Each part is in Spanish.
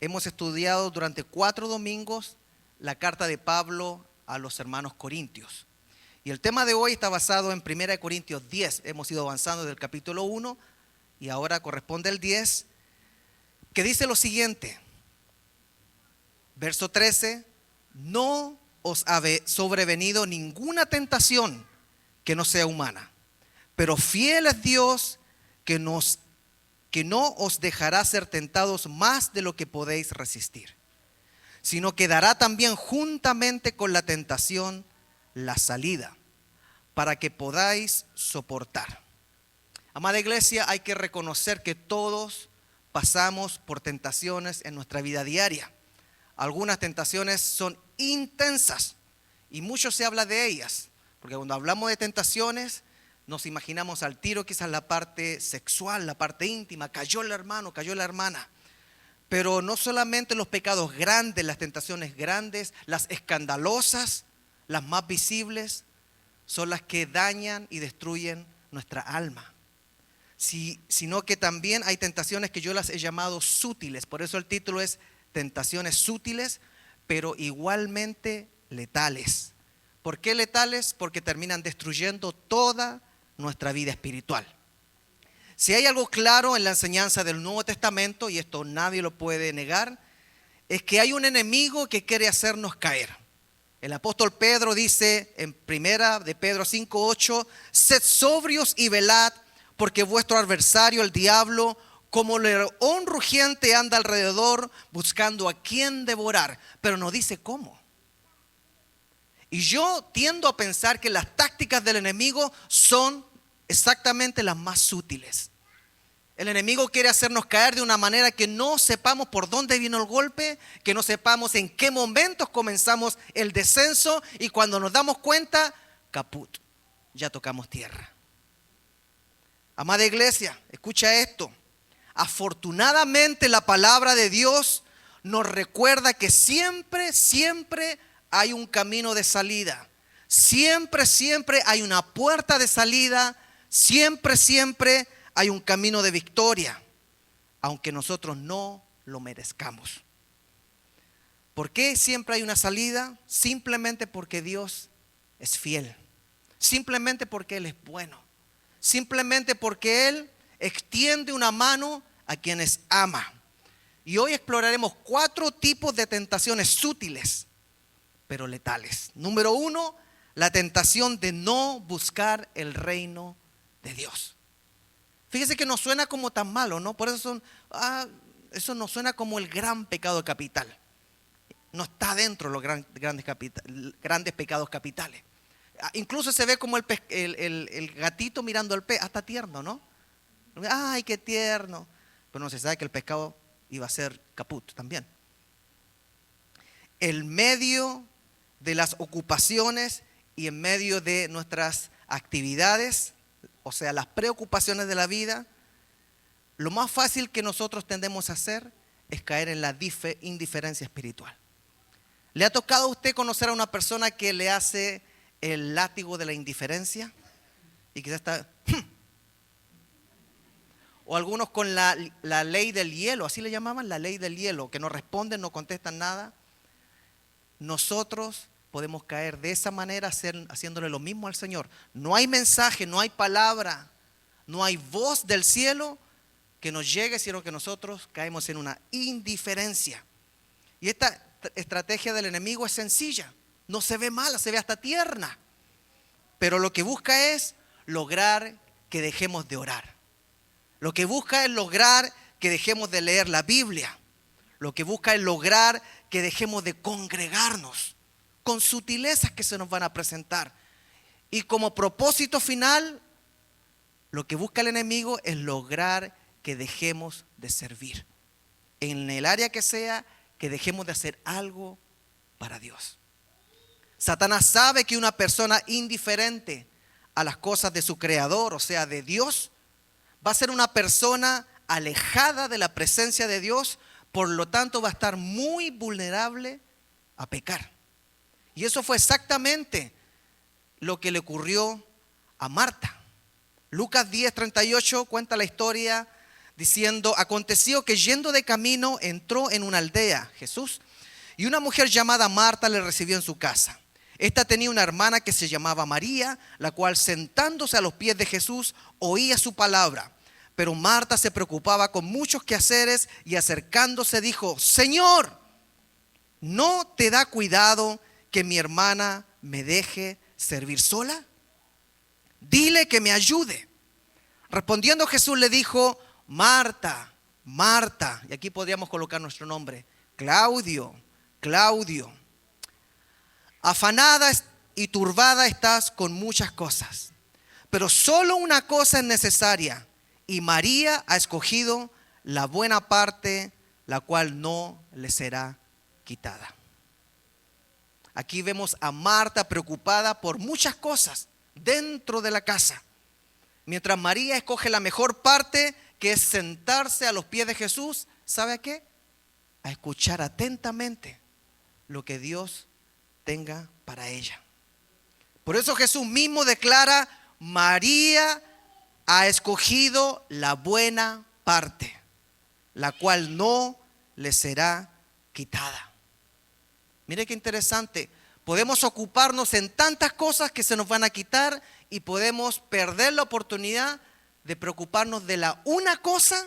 hemos estudiado durante 4 domingos la carta de Pablo a los hermanos corintios. Y el tema de hoy está basado en 1 Corintios 10. Hemos ido avanzando del capítulo 1 y ahora corresponde el 10, que dice lo siguiente. Verso 13, no os ha sobrevenido ninguna tentación que no sea humana, pero fiel es Dios que no os dejará ser tentados más de lo que podéis resistir, sino que dará también juntamente con la tentación la salida, para que podáis soportar. Amada iglesia, hay que reconocer que todos pasamos por tentaciones en nuestra vida diaria. Algunas tentaciones son intensas y mucho se habla de ellas, porque cuando hablamos de tentaciones nos imaginamos al tiro quizás la parte sexual, la parte íntima, cayó el hermano, cayó la hermana. Pero no solamente los pecados grandes, las tentaciones grandes, las escandalosas, las más visibles, son las que dañan y destruyen nuestra alma, sino que también hay tentaciones que yo las he llamado sutiles. Por eso el título es Tentaciones sutiles, pero igualmente letales. ¿Por qué letales? Porque terminan destruyendo toda nuestra vida espiritual. Si hay algo claro en la enseñanza del Nuevo Testamento, y esto nadie lo puede negar, es que hay un enemigo que quiere hacernos caer. El apóstol Pedro dice en 1 de Pedro 5:8, sed sobrios y velad, porque vuestro adversario, el diablo, como león rugiente anda alrededor buscando a quien devorar, pero no dice cómo. Y yo tiendo a pensar que las tácticas del enemigo son exactamente las más sutiles. El enemigo quiere hacernos caer de una manera que no sepamos por dónde vino el golpe, que no sepamos en qué momentos comenzamos el descenso, y cuando nos damos cuenta, caput, ya tocamos tierra. Amada iglesia, escucha esto. Afortunadamente la palabra de Dios nos recuerda que siempre hay un camino de salida. Siempre hay una puerta de salida. Siempre hay un camino de victoria, aunque nosotros no lo merezcamos. ¿Por qué siempre hay una salida? Simplemente porque Dios es fiel. Simplemente porque Él es bueno. Simplemente porque Él extiende una mano a quienes ama. Y hoy exploraremos 4 tipos de tentaciones sutiles, pero letales. Número 1, la tentación de no buscar el reino de Dios. Fíjese que no suena como tan malo, ¿no? Por eso eso no suena como el gran pecado capital. No está dentro de los grandes pecados capitales. Incluso se ve como el gatito mirando al pez, hasta tierno, ¿no? Ay, qué tierno. Pero no se sabe que el pescado iba a ser caput también. En medio de las ocupaciones y en medio de nuestras actividades, o sea, las preocupaciones de la vida, lo más fácil que nosotros tendemos a hacer es caer en la indiferencia espiritual. ¿Le ha tocado a usted conocer a una persona que le hace el látigo de la indiferencia? Y quizás está... O algunos con la ley del hielo, así le llamaban, la ley del hielo, que no responden, no contestan nada. Nosotros podemos caer de esa manera haciéndole lo mismo al Señor. No hay mensaje, no hay palabra, no hay voz del cielo que nos llegue, sino que nosotros caemos en una indiferencia. Y esta estrategia del enemigo es sencilla, no se ve mala, se ve hasta tierna, pero lo que busca es lograr que dejemos de orar. Lo que busca es lograr que dejemos de leer la Biblia. Lo que busca es lograr que dejemos de congregarnos con sutilezas que se nos van a presentar. Y como propósito final, lo que busca el enemigo es lograr que dejemos de servir. En el área que sea, que dejemos de hacer algo para Dios. Satanás sabe que una persona indiferente a las cosas de su creador, o sea, de Dios, va a ser una persona alejada de la presencia de Dios, por lo tanto va a estar muy vulnerable a pecar. Y eso fue exactamente lo que le ocurrió a Marta. Lucas 10:38 cuenta la historia diciendo: aconteció que yendo de camino entró en una aldea, Jesús, y una mujer llamada Marta le recibió en su casa. Esta tenía una hermana que se llamaba María, la cual sentándose a los pies de Jesús oía su palabra. Pero Marta se preocupaba con muchos quehaceres y acercándose dijo: Señor, ¿no te da cuidado que mi hermana me deje servir sola? Dile que me ayude. Respondiendo Jesús le dijo: Marta, Marta, y aquí podríamos colocar nuestro nombre, Claudio, Claudio, afanada y turbada estás con muchas cosas, pero solo una cosa es necesaria, y María ha escogido la buena parte, la cual no le será quitada. Aquí vemos a Marta preocupada por muchas cosas dentro de la casa, mientras María escoge la mejor parte, que es sentarse a los pies de Jesús. ¿Sabe qué? A escuchar atentamente lo que Dios tenga para ella. Por eso Jesús mismo declara: María ha escogido la buena parte, la cual no le será quitada. Mire qué interesante. Podemos ocuparnos en tantas cosas que se nos van a quitar y podemos perder la oportunidad de preocuparnos de la una cosa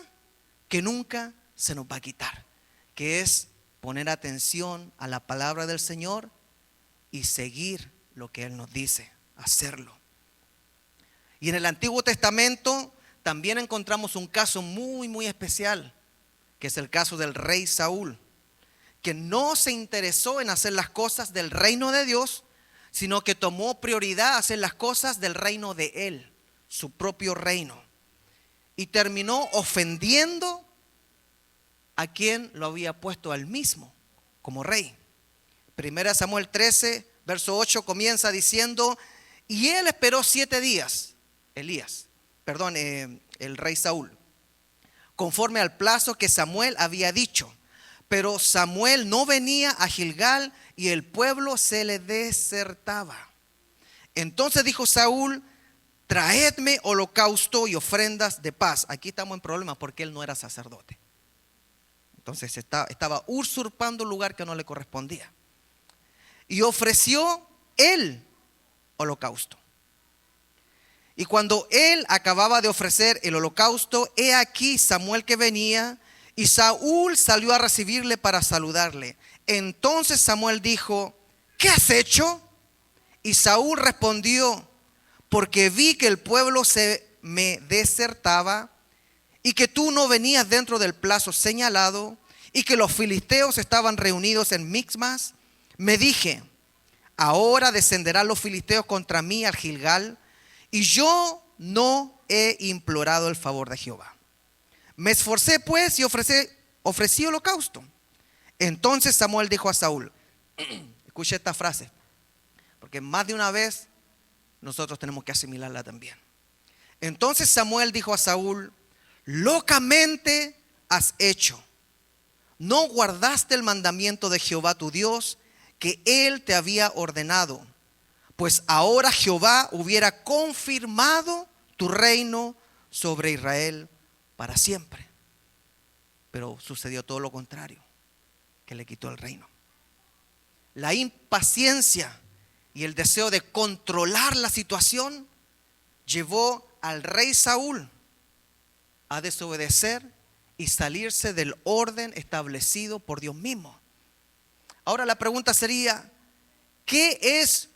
que nunca se nos va a quitar, que es poner atención a la palabra del Señor y seguir lo que Él nos dice, hacerlo. Y en el Antiguo Testamento también encontramos un caso muy especial, que es el caso del rey Saúl, que no se interesó en hacer las cosas del reino de Dios, sino que tomó prioridad a hacer las cosas del reino de él, su propio reino, y terminó ofendiendo a quien lo había puesto a él mismo como rey. Primera Samuel 13, verso 8 comienza diciendo: y él esperó 7 días, el rey Saúl, conforme al plazo que Samuel había dicho. Pero Samuel no venía a Gilgal y el pueblo se le desertaba. Entonces dijo Saúl: traedme holocausto y ofrendas de paz. Aquí estamos en problemas porque él no era sacerdote. Entonces estaba usurpando un lugar que no le correspondía. Y ofreció él holocausto. Y cuando él acababa de ofrecer el holocausto, he aquí Samuel que venía, y Saúl salió a recibirle para saludarle. Entonces Samuel dijo: ¿qué has hecho? Y Saúl respondió: porque vi que el pueblo se me desertaba, y que tú no venías dentro del plazo señalado, y que los filisteos estaban reunidos en Mixmas. Me dije: ahora descenderán los filisteos contra mí al Gilgal, y yo no he implorado el favor de Jehová. Me esforcé pues y ofrecí holocausto. Entonces Samuel dijo a Saúl, escuche esta frase, porque más de una vez nosotros tenemos que asimilarla también. Entonces Samuel dijo a Saúl: locamente has hecho. No guardaste el mandamiento de Jehová tu Dios, que él te había ordenado, pues ahora Jehová hubiera confirmado tu reino sobre Israel para siempre. Pero sucedió todo lo contrario, que le quitó el reino. La impaciencia y el deseo de controlar la situación llevó al rey Saúl a desobedecer y salirse del orden establecido por Dios mismo. Ahora la pregunta sería: ¿qué es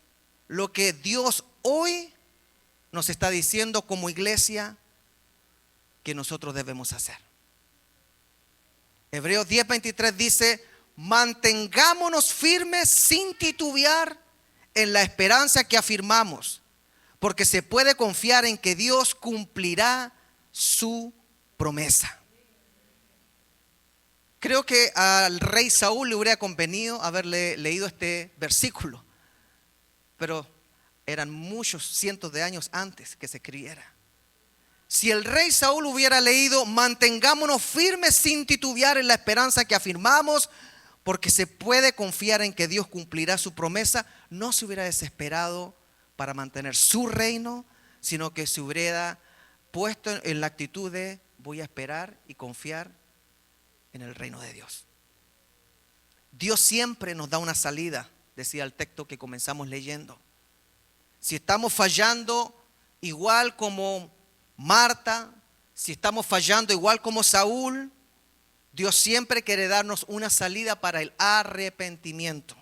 lo que Dios hoy nos está diciendo como iglesia que nosotros debemos hacer? Hebreos 10:23 dice: mantengámonos firmes sin titubear en la esperanza que afirmamos, porque se puede confiar en que Dios cumplirá su promesa. Creo que al rey Saúl le hubiera convenido haberle leído este versículo, pero eran muchos cientos de años antes que se escribiera. Si el rey Saúl hubiera leído: mantengámonos firmes sin titubear en la esperanza que afirmamos, porque se puede confiar en que Dios cumplirá su promesa, no se hubiera desesperado para mantener su reino, sino que se hubiera puesto en la actitud de: voy a esperar y confiar en el reino de Dios. Dios siempre nos da una salida, decía el texto que comenzamos leyendo. Si estamos fallando igual como Marta, si estamos fallando igual como Saúl, Dios siempre quiere darnos una salida para el arrepentimiento.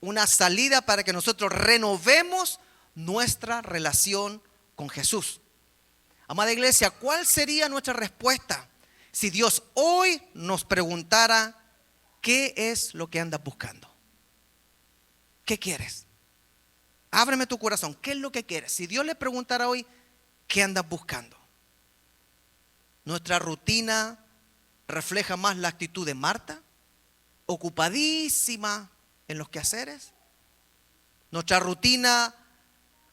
Una salida para que nosotros renovemos nuestra relación con Jesús. Amada iglesia, ¿cuál sería nuestra respuesta si Dios hoy nos preguntara qué es lo que andas buscando? ¿Qué quieres? Ábreme tu corazón, ¿qué es lo que quieres? Si Dios le preguntara hoy, ¿qué andas buscando? Nuestra rutina refleja más la actitud de Marta, ocupadísima en los quehaceres. Nuestra rutina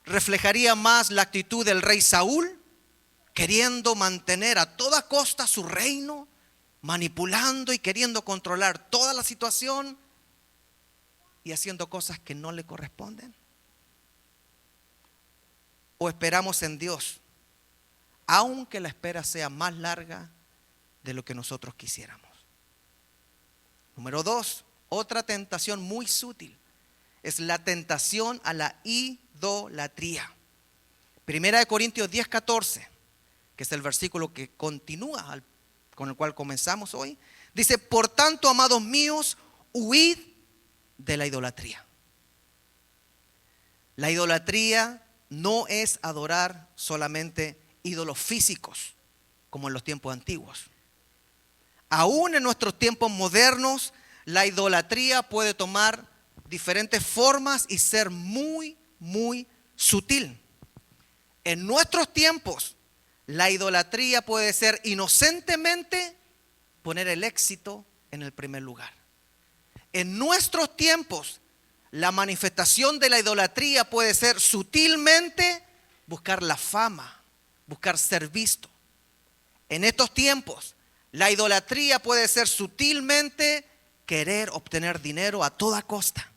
reflejaría más la actitud del rey Saúl, queriendo mantener a toda costa su reino, manipulando y queriendo controlar toda la situación y haciendo cosas que no le corresponden. O esperamos en Dios, aunque la espera sea más larga de lo que nosotros quisiéramos. Número 2, otra tentación muy sutil es la tentación a la idolatría. Primera de Corintios 10:14, que es el versículo que continúa con el cual comenzamos hoy, dice: por tanto, amados míos, huid de la idolatría. La idolatría no es adorar solamente ídolos físicos, como en los tiempos antiguos. Aún en nuestros tiempos modernos, la idolatría puede tomar diferentes formas y ser muy, muy sutil. En nuestros tiempos, la idolatría puede ser inocentemente poner el éxito en el primer lugar. En nuestros tiempos, la manifestación de la idolatría puede ser sutilmente buscar la fama, buscar ser visto. En estos tiempos, la idolatría puede ser sutilmente querer obtener dinero a toda costa.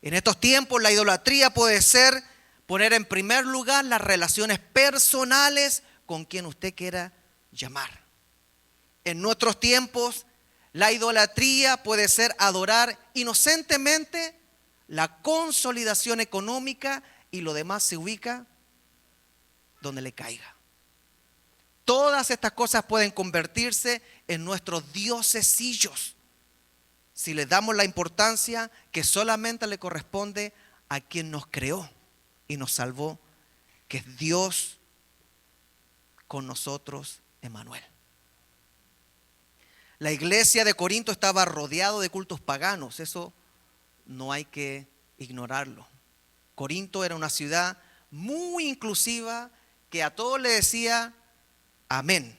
En estos tiempos, la idolatría puede ser poner en primer lugar las relaciones personales con quien usted quiera llamar. En nuestros tiempos, la idolatría puede ser adorar inocentemente la consolidación económica y lo demás se ubica donde le caiga. Todas estas cosas pueden convertirse en nuestros diosesillos si le damos la importancia que solamente le corresponde a quien nos creó y nos salvó, que es Dios con nosotros, Emmanuel. La iglesia de Corinto estaba rodeado de cultos paganos, eso no hay que ignorarlo. Corinto era una ciudad muy inclusiva que a todos le decía amén,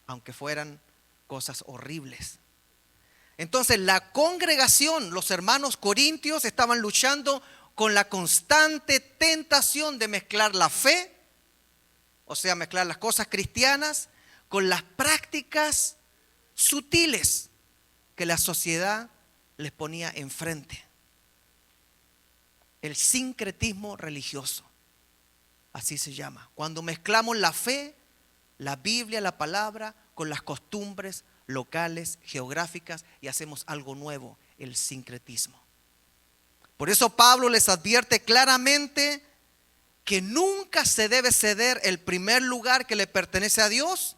aunque fueran cosas horribles. Entonces la congregación, los hermanos corintios estaban luchando con la constante tentación de mezclar la fe, o sea, mezclar las cosas cristianas con las prácticas sutiles que la sociedad les ponía enfrente. El sincretismo religioso, así se llama. Cuando mezclamos la fe, la Biblia, la palabra, con las costumbres locales, geográficas y hacemos algo nuevo, el sincretismo. Por eso Pablo les advierte claramente que nunca se debe ceder el primer lugar que le pertenece a Dios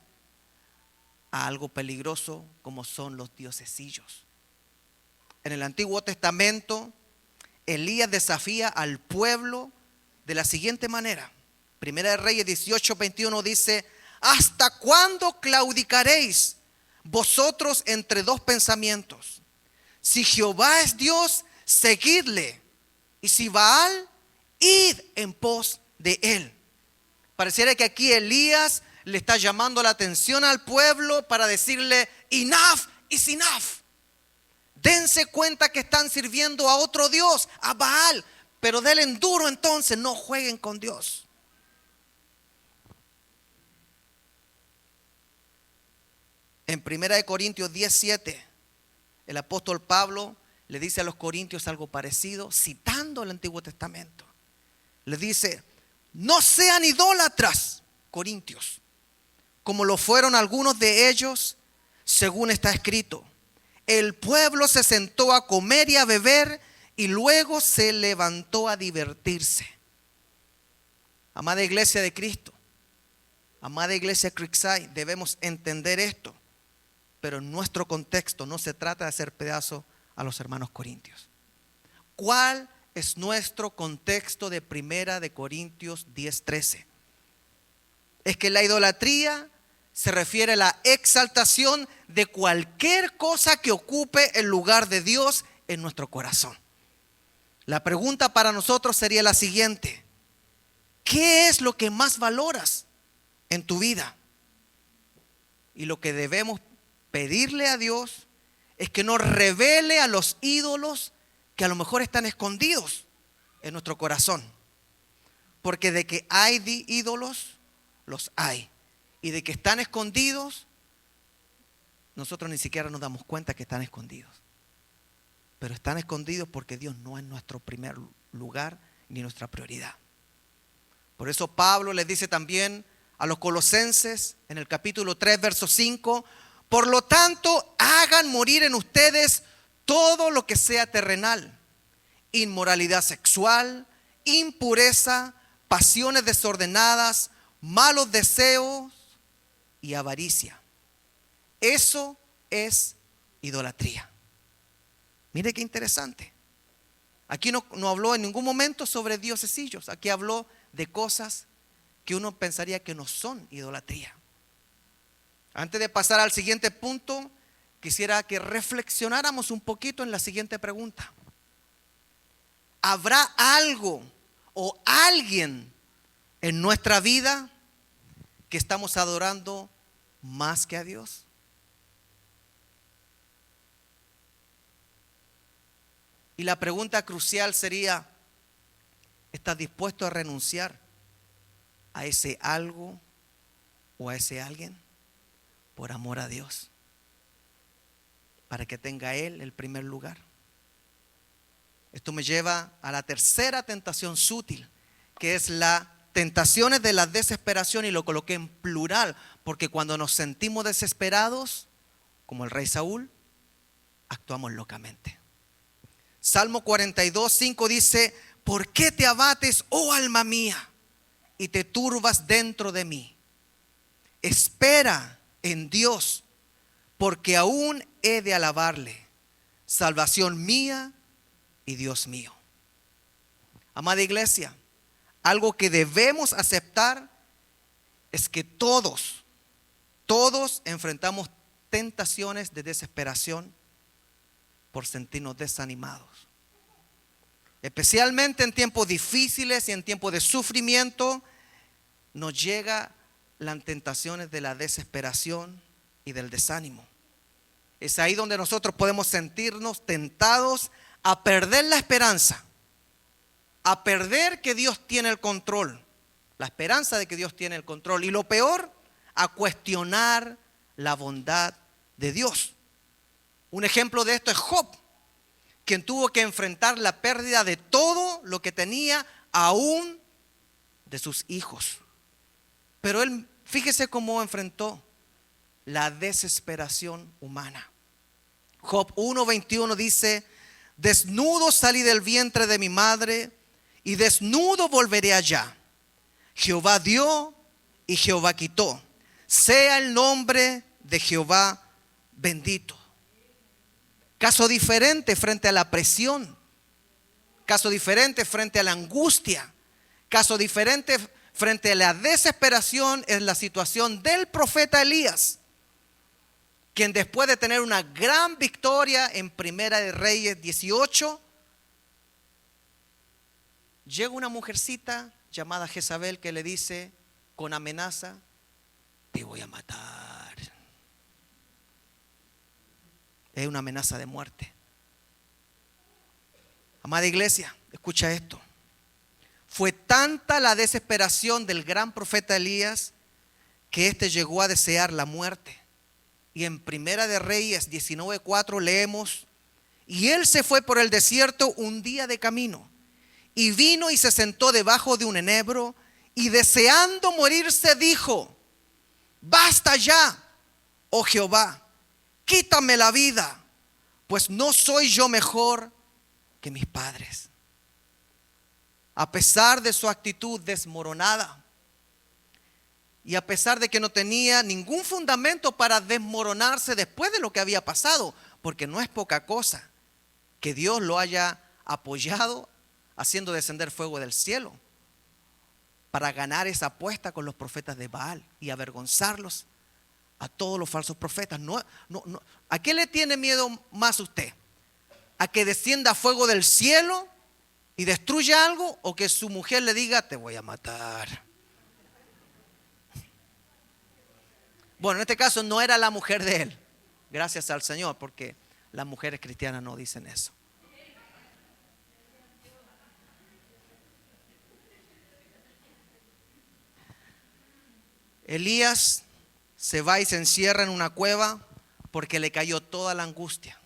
a algo peligroso como son los diosesillos. En el Antiguo Testamento, Elías desafía al pueblo de la siguiente manera. Primera de Reyes 18:21 dice: ¿hasta cuándo claudicaréis vosotros entre dos pensamientos? Si Jehová es Dios, seguidle, y si Baal, id en pos de él. Pareciera que aquí Elías le está llamando la atención al pueblo para decirle: enough is enough. Dense cuenta que están sirviendo a otro Dios, a Baal, pero denle duro entonces, no jueguen con Dios. En 1 Corintios 10:7, el apóstol Pablo le dice a los corintios algo parecido, citando el Antiguo Testamento. Le dice: no sean idólatras, corintios, como lo fueron algunos de ellos, según está escrito. El pueblo se sentó a comer y a beber y luego se levantó a divertirse. Amada iglesia de Cristo, amada iglesia Creekside, debemos entender esto. Pero en nuestro contexto no se trata de hacer pedazo a los hermanos corintios. ¿Cuál es nuestro contexto de 1 de Corintios 10:13? Es que la idolatría se refiere a la exaltación de cualquier cosa que ocupe el lugar de Dios en nuestro corazón. La pregunta para nosotros sería la siguiente: ¿qué es lo que más valoras en tu vida? Y lo que debemos pedirle a Dios es que nos revele a los ídolos que a lo mejor están escondidos en nuestro corazón. Porque de que hay ídolos, los hay. Y de que están escondidos, nosotros ni siquiera nos damos cuenta que están escondidos. Pero están escondidos porque Dios no es nuestro primer lugar ni nuestra prioridad. Por eso Pablo les dice también a los colosenses en el capítulo 3, verso 5: por lo tanto, hagan morir en ustedes todo lo que sea terrenal: inmoralidad sexual, impureza, pasiones desordenadas, malos deseos y avaricia. Eso es idolatría. Mire qué interesante. Aquí no habló en ningún momento sobre diosesillos. Aquí habló de cosas que uno pensaría que no son idolatría. Antes de pasar al siguiente punto, quisiera que reflexionáramos un poquito en la siguiente pregunta: ¿habrá algo o alguien en nuestra vida que estamos adorando más que a Dios? Y la pregunta crucial sería: ¿estás dispuesto a renunciar a ese algo o a ese alguien por amor a Dios, para que tenga Él el primer lugar? Esto me lleva a la tercera tentación sutil, que es la tentaciones de la desesperación, y lo coloqué en plural porque cuando nos sentimos desesperados, como el rey Saúl, actuamos locamente. Salmo 42:5 dice: ¿por qué te abates, oh alma mía, y te turbas dentro de mí? Espera en Dios, porque aún he de alabarle, salvación mía y Dios mío. Amada iglesia, algo que debemos aceptar es que todos enfrentamos tentaciones de desesperación por sentirnos desanimados. Especialmente en tiempos difíciles y en tiempos de sufrimiento, nos llega las tentaciones de la desesperación y del desánimo. Es ahí donde nosotros podemos sentirnos tentados a perder la esperanza, a perder que Dios tiene el control, la esperanza de que Dios tiene el control, y lo peor, a cuestionar la bondad de Dios. Un ejemplo de esto es Job, quien tuvo que enfrentar la pérdida de todo lo que tenía, aún de sus hijos. Pero él, fíjese cómo enfrentó la desesperación humana. Job 1:21 dice: desnudo salí del vientre de mi madre y desnudo volveré allá. Jehová dio y Jehová quitó. Sea el nombre de Jehová bendito. Caso diferente frente a la presión. Caso diferente frente a la angustia. Caso diferente frente a la desesperación es la situación del profeta Elías, quien después de tener una gran victoria en Primera de Reyes 18, llega una mujercita llamada Jezabel que le dice con amenaza: te voy a matar. Es una amenaza de muerte. Amada iglesia, escucha esto. Fue tanta la desesperación del gran profeta Elías que éste llegó a desear la muerte. Y en Primera de Reyes 19:4 leemos: y él se fue por el desierto un día de camino, y vino y se sentó debajo de un enebro, y deseando morirse dijo: basta ya, oh Jehová, quítame la vida, pues no soy yo mejor que mis padres. A pesar de su actitud desmoronada y a pesar de que no tenía ningún fundamento para desmoronarse después de lo que había pasado, porque no es poca cosa que Dios lo haya apoyado haciendo descender fuego del cielo para ganar esa apuesta con los profetas de Baal y avergonzarlos a todos los falsos profetas. ¿A qué le tiene miedo más usted? ¿A que descienda fuego del cielo y destruya algo, o que su mujer le diga te voy a matar? Bueno, en este caso no era la mujer de él, gracias al Señor, porque las mujeres cristianas no dicen eso. Elías se va y se encierra en una cueva porque le cayó toda la angustia.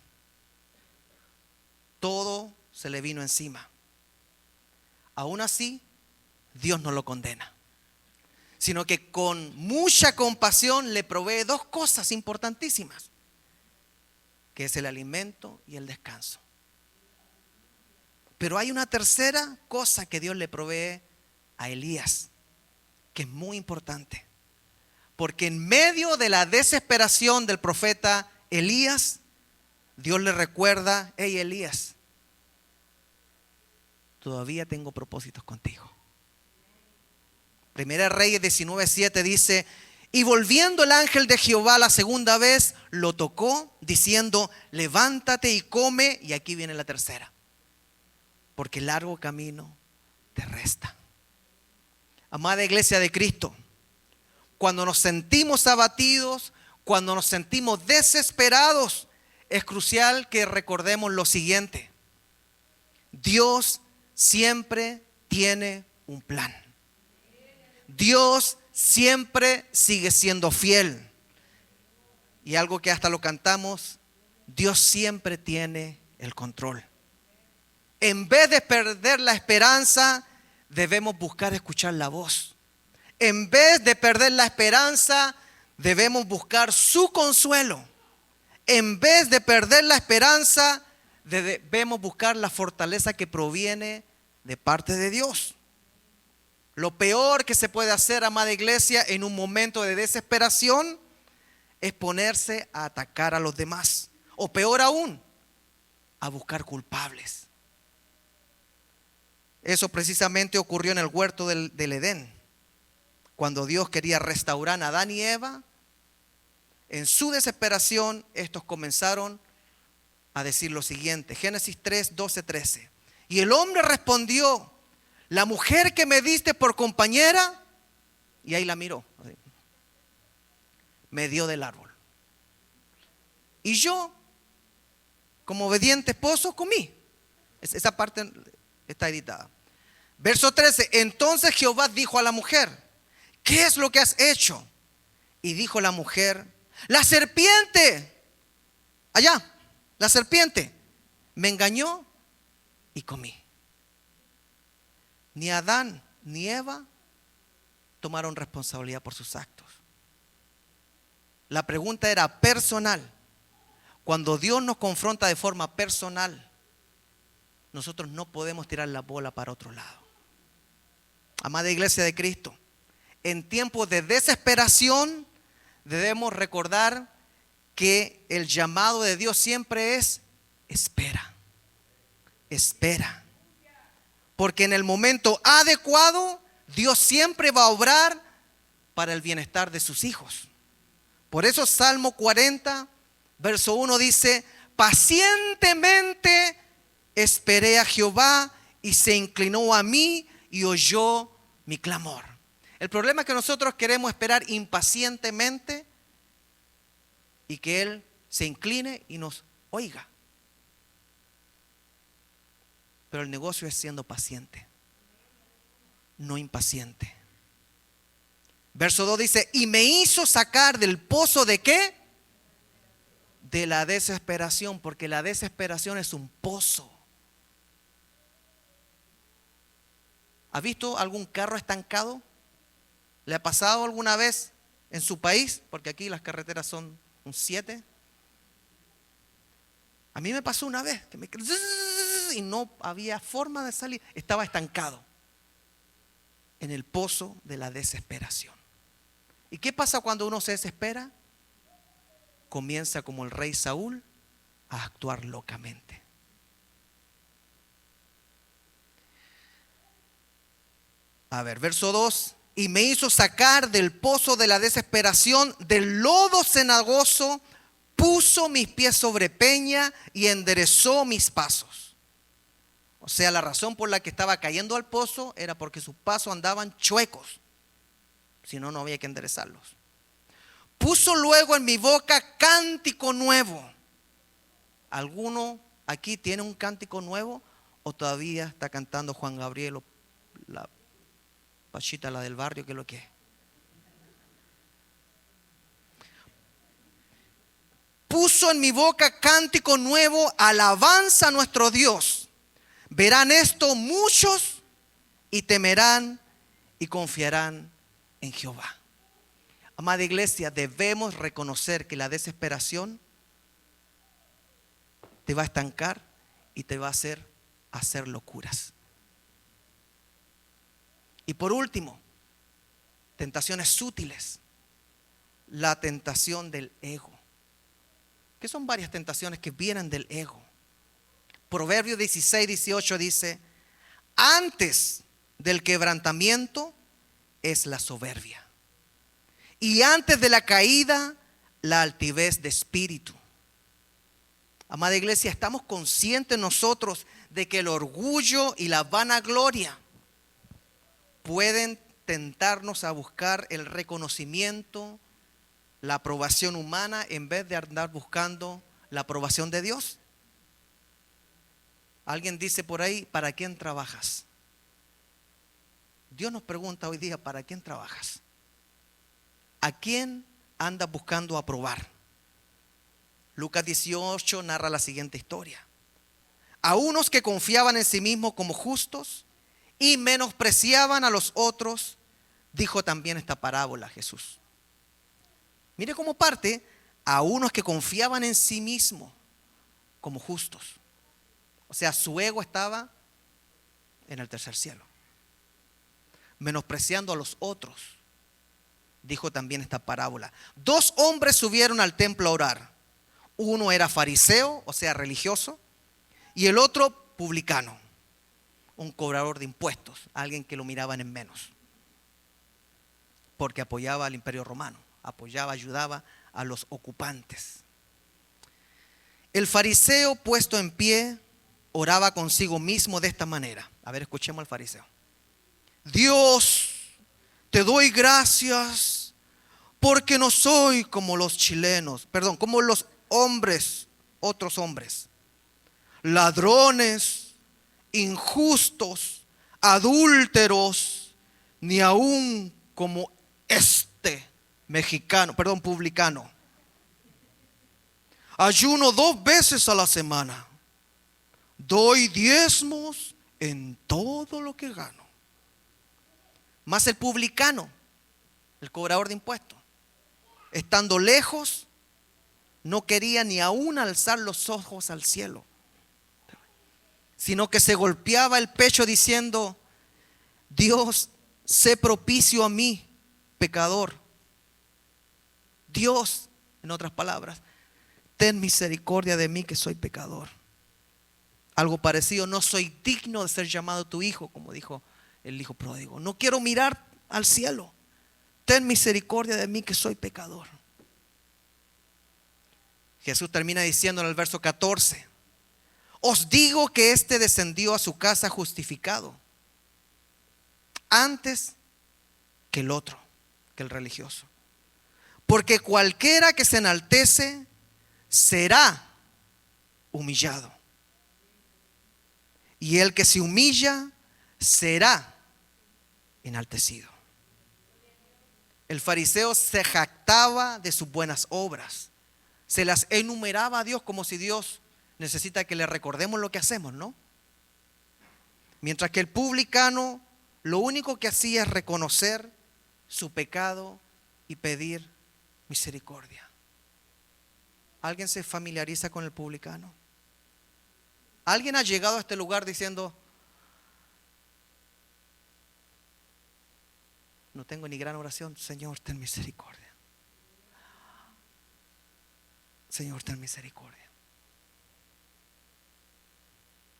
Todo se le vino encima. Aún así, Dios no lo condena, sino que con mucha compasión le provee dos cosas importantísimas, que es el alimento y el descanso. Pero hay una tercera cosa que Dios le provee a Elías, que es muy importante. Porque en medio de la desesperación del profeta Elías, Dios le recuerda: hey Elías, todavía tengo propósitos contigo. Primera Reyes 19:7 dice: y volviendo el ángel de Jehová la segunda vez, lo tocó, diciendo: levántate y come. Y aquí viene la tercera: porque largo camino te resta. Amada iglesia de Cristo, cuando nos sentimos abatidos, cuando nos sentimos desesperados, es crucial que recordemos lo siguiente: Dios siempre tiene un plan. Dios siempre sigue siendo fiel. Y algo que hasta lo cantamos: Dios siempre tiene el control. En vez de perder la esperanza, debemos buscar escuchar la voz. En vez de perder la esperanza, debemos buscar su consuelo. En vez de perder la esperanza, debemos buscar la fortaleza que proviene de parte de Dios. Lo peor que se puede hacer, amada iglesia, en un momento de desesperación es ponerse a atacar a los demás. O peor aún, a buscar culpables. Eso precisamente ocurrió en el huerto del Edén. Cuando Dios quería restaurar a Adán y Eva, en su desesperación, estos comenzaron a decir lo siguiente. Génesis 3, 12, 13. Y el hombre respondió: la mujer que me diste por compañera, y ahí la miró, me dio del árbol. Y yo, como obediente esposo, comí. Esa parte está editada. Verso 13. Entonces Jehová dijo a la mujer: ¿qué es lo que has hecho? Y dijo la mujer: la serpiente, allá, la serpiente me engañó y comí. Ni Adán ni Eva tomaron responsabilidad por sus actos. La pregunta era personal. Cuando Dios nos confronta de forma personal, nosotros no podemos tirar la bola para otro lado. Amada iglesia de Cristo, en tiempos de desesperación debemos recordar que el llamado de Dios siempre es: espera, espera. Porque en el momento adecuado, Dios siempre va a obrar para el bienestar de sus hijos. Por eso Salmo 40, verso 1 dice: pacientemente esperé a Jehová y se inclinó a mí y oyó mi clamor. El problema es que nosotros queremos esperar impacientemente y que Él se incline y nos oiga. Pero el negocio es siendo paciente, no impaciente. Verso 2 dice: y me hizo sacar del pozo de ¿qué? De la desesperación, porque la desesperación es un pozo. ¿Ha visto algún carro estancado? ¿Le ha pasado alguna vez en su país, porque aquí las carreteras son un 7. A mí me pasó una vez que y no había forma de salir. Estaba estancado en el pozo de la desesperación. ¿Y qué pasa cuando uno se desespera? Comienza como el rey Saúl a actuar locamente. A ver, verso 2. Y me hizo sacar del pozo de la desesperación, del lodo cenagoso, puso mis pies sobre peña y enderezó mis pasos. O sea, la razón por la que estaba cayendo al pozo era porque sus pasos andaban chuecos. Si no, no había que enderezarlos. Puso luego en mi boca cántico nuevo. ¿Alguno aquí tiene un cántico nuevo o todavía está cantando Juan Gabriel o la Pachita, la del barrio, que es lo que es? Puso en mi boca cántico nuevo, alabanza a nuestro Dios. Verán esto muchos y temerán y confiarán en Jehová. Amada iglesia, debemos reconocer que la desesperación te va a estancar y te va a hacer locuras. Y por último, tentaciones sutiles. La tentación del ego. Que son varias tentaciones que vienen del ego. Proverbios 16:18 dice: antes del quebrantamiento es la soberbia, y antes de la caída la altivez de espíritu. Amada iglesia, estamos conscientes nosotros de que el orgullo y la vanagloria pueden tentarnos a buscar el reconocimiento, la aprobación humana, en vez de andar buscando la aprobación de Dios. Alguien dice por ahí: ¿para quién trabajas? Dios nos pregunta hoy día: ¿para quién trabajas? ¿A quién andas buscando aprobar? Lucas 18 narra la siguiente historia. A unos que confiaban en sí mismos como justos y menospreciaban a los otros, dijo también esta parábola Jesús. Mire cómo parte: a unos que confiaban en sí mismos como justos. O sea, su ego estaba en el tercer cielo. Menospreciando a los otros, dijo también esta parábola. 2 hombres subieron al templo a orar. Uno era fariseo, o sea, religioso, y el otro publicano, un cobrador de impuestos, alguien que lo miraban en menos, porque apoyaba al imperio romano, ayudaba a los ocupantes. El fariseo, puesto en pie, oraba consigo mismo de esta manera. A ver, escuchemos al fariseo. Dios, te doy gracias porque no soy como los chilenos, como los hombres, otros hombres, ladrones, injustos, adúlteros, ni aún como este publicano. Ayuno 2 veces a la semana. Doy diezmos en todo lo que gano. Más el publicano, el cobrador de impuestos, estando lejos, no quería ni aún alzar los ojos al cielo, sino que se golpeaba el pecho diciendo: Dios, sé propicio a mí, pecador. Dios, en otras palabras, ten misericordia de mí, que soy pecador. Algo parecido: no soy digno de ser llamado tu hijo, como dijo el hijo pródigo. No quiero mirar al cielo. Ten misericordia de mí, que soy pecador. Jesús termina diciendo en el verso 14: os digo que éste descendió a su casa justificado antes que el otro, que el religioso. Porque cualquiera que se enaltece será humillado, y el que se humilla será enaltecido. El fariseo se jactaba de sus buenas obras, se las enumeraba a Dios como si Dios necesita que le recordemos lo que hacemos, ¿no? Mientras que el publicano lo único que hacía es reconocer su pecado y pedir misericordia. ¿Alguien se familiariza con el publicano? ¿Alguien ha llegado a este lugar diciendo: no tengo ni gran oración, Señor, ten misericordia? Señor, ten misericordia.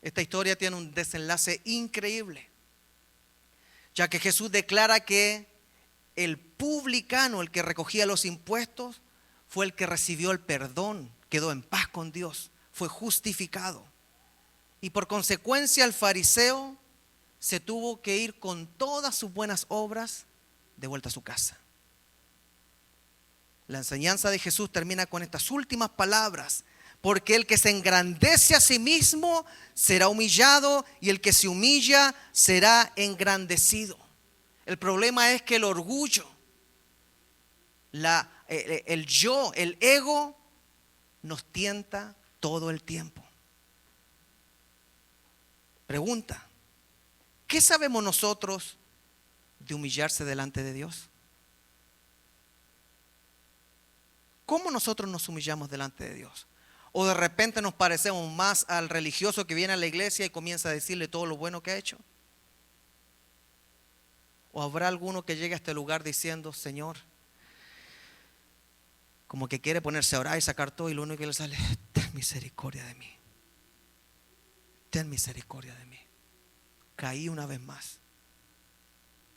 Esta historia tiene un desenlace increíble, ya que Jesús declara que el publicano, el que recogía los impuestos, fue el que recibió el perdón, quedó en paz con Dios, fue justificado. Y por consecuencia el fariseo se tuvo que ir con todas sus buenas obras de vuelta a su casa. La enseñanza de Jesús termina con estas últimas palabras: porque el que se engrandece a sí mismo será humillado, y el que se humilla será engrandecido. El problema es que el orgullo, el yo, el ego, nos tienta todo el tiempo. Pregunta: ¿qué sabemos nosotros de humillarse delante de Dios? ¿Cómo nosotros nos humillamos delante de Dios? ¿O de repente nos parecemos más al religioso que viene a la iglesia y comienza a decirle todo lo bueno que ha hecho? ¿O habrá alguno que llegue a este lugar diciendo: Señor, como que quiere ponerse a orar y sacar todo, y lo único que le sale es: ten misericordia de mí, ten misericordia de mí? Caí una vez más,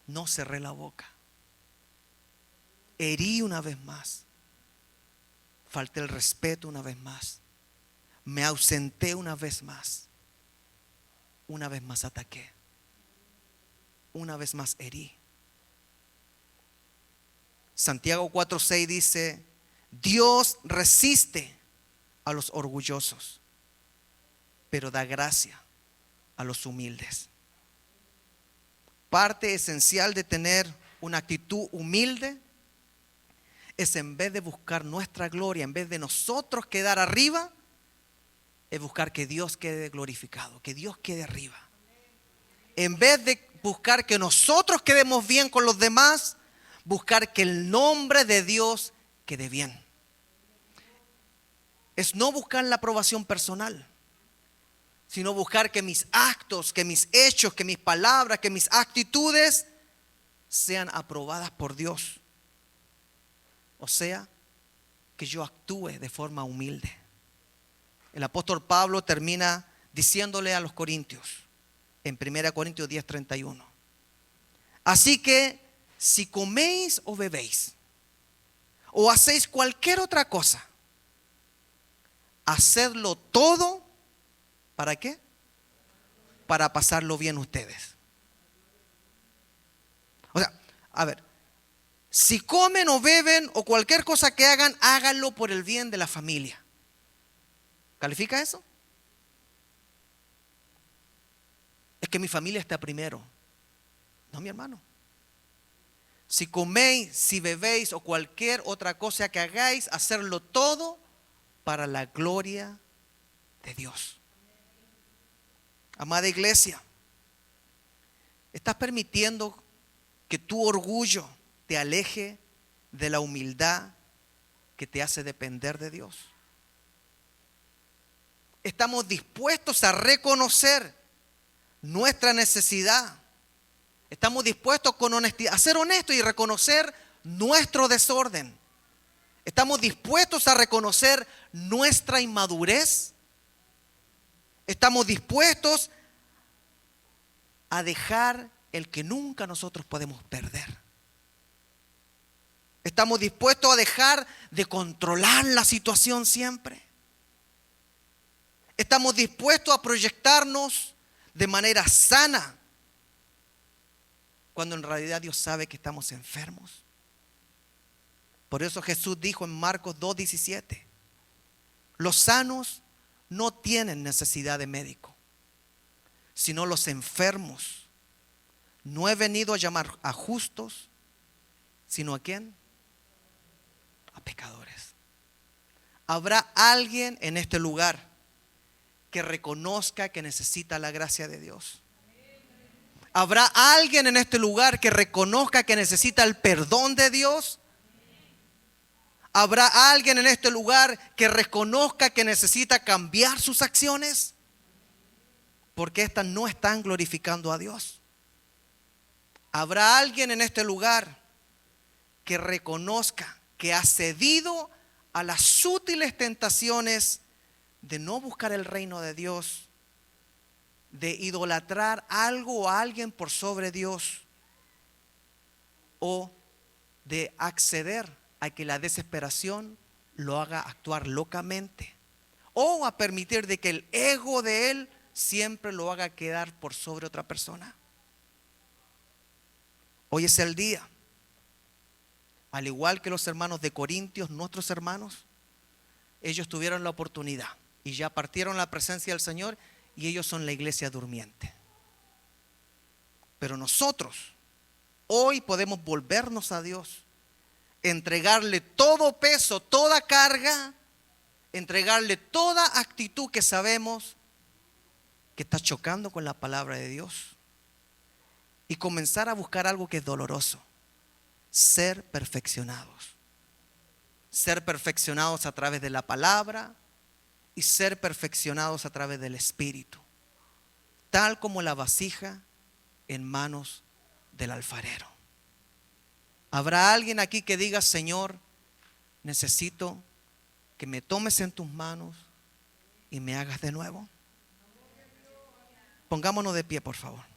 no cerré la boca, herí una vez más, falté el respeto una vez más, me ausenté una vez más ataqué, una vez más herí. Santiago 4:6 dice: Dios resiste a los orgullosos, pero da gracia a los humildes. Parte esencial de tener una actitud humilde es, en vez de buscar nuestra gloria, en vez de nosotros quedar arriba, es buscar que Dios quede glorificado, que Dios quede arriba. En vez de buscar que nosotros quedemos bien con los demás, buscar que el nombre de Dios quede bien. Es no buscar la aprobación personal, sino buscar que mis actos, que mis hechos, que mis palabras, que mis actitudes sean aprobadas por Dios. O sea, que yo actúe de forma humilde. El apóstol Pablo termina diciéndole a los corintios en 1 Corintios 10:31: así que si coméis o bebéis o hacéis cualquier otra cosa, hacedlo todo, ¿para qué? Para pasarlo bien ustedes. O sea, a ver, si comen o beben o cualquier cosa que hagan, háganlo por el bien de la familia. ¿Califica eso? Es que mi familia está primero. No, mi hermano. Si coméis, si bebéis o cualquier otra cosa que hagáis, hacerlo todo para la gloria de Dios. Amada iglesia, ¿estás permitiendo que tu orgullo te aleje de la humildad que te hace depender de Dios? ¿Estamos dispuestos a reconocer nuestra necesidad? ¿Estamos dispuestos con honestidad a ser honestos y reconocer nuestro desorden? ¿Estamos dispuestos a reconocer nuestra inmadurez? ¿Estamos dispuestos a dejar el que nunca nosotros podemos perder? ¿Estamos dispuestos a dejar de controlar la situación siempre? ¿Estamos dispuestos a proyectarnos de manera sana cuando en realidad Dios sabe que estamos enfermos? Por eso Jesús dijo en Marcos 2:17: los sanos no tienen necesidad de médico, sino los enfermos. No he venido a llamar a justos, sino ¿a quién? A pecadores. ¿Habrá alguien en este lugar que reconozca que necesita la gracia de Dios? ¿Habrá alguien en este lugar que reconozca que necesita el perdón de Dios? ¿Habrá alguien en este lugar que reconozca que necesita cambiar sus acciones? Porque estas no están glorificando a Dios. ¿Habrá alguien en este lugar que reconozca que ha cedido a las sutiles tentaciones de no buscar el reino de Dios, de idolatrar algo o a alguien por sobre Dios, o de acceder a que la desesperación lo haga actuar locamente, o a permitir de que el ego de él siempre lo haga quedar por sobre otra persona? Hoy es el día. Al igual que los hermanos de Corintios, nuestros hermanos, ellos tuvieron la oportunidad y ya partieron la presencia del Señor, y ellos son la iglesia durmiente. Pero nosotros hoy podemos volvernos a Dios, entregarle todo peso, toda carga, entregarle toda actitud que sabemos que está chocando con la palabra de Dios, y comenzar a buscar algo que es doloroso: ser perfeccionados. Ser perfeccionados a través de la palabra y ser perfeccionados a través del Espíritu, tal como la vasija en manos del alfarero. ¿Habrá alguien aquí que diga: Señor, necesito que me tomes en tus manos y me hagas de nuevo? Pongámonos de pie, por favor.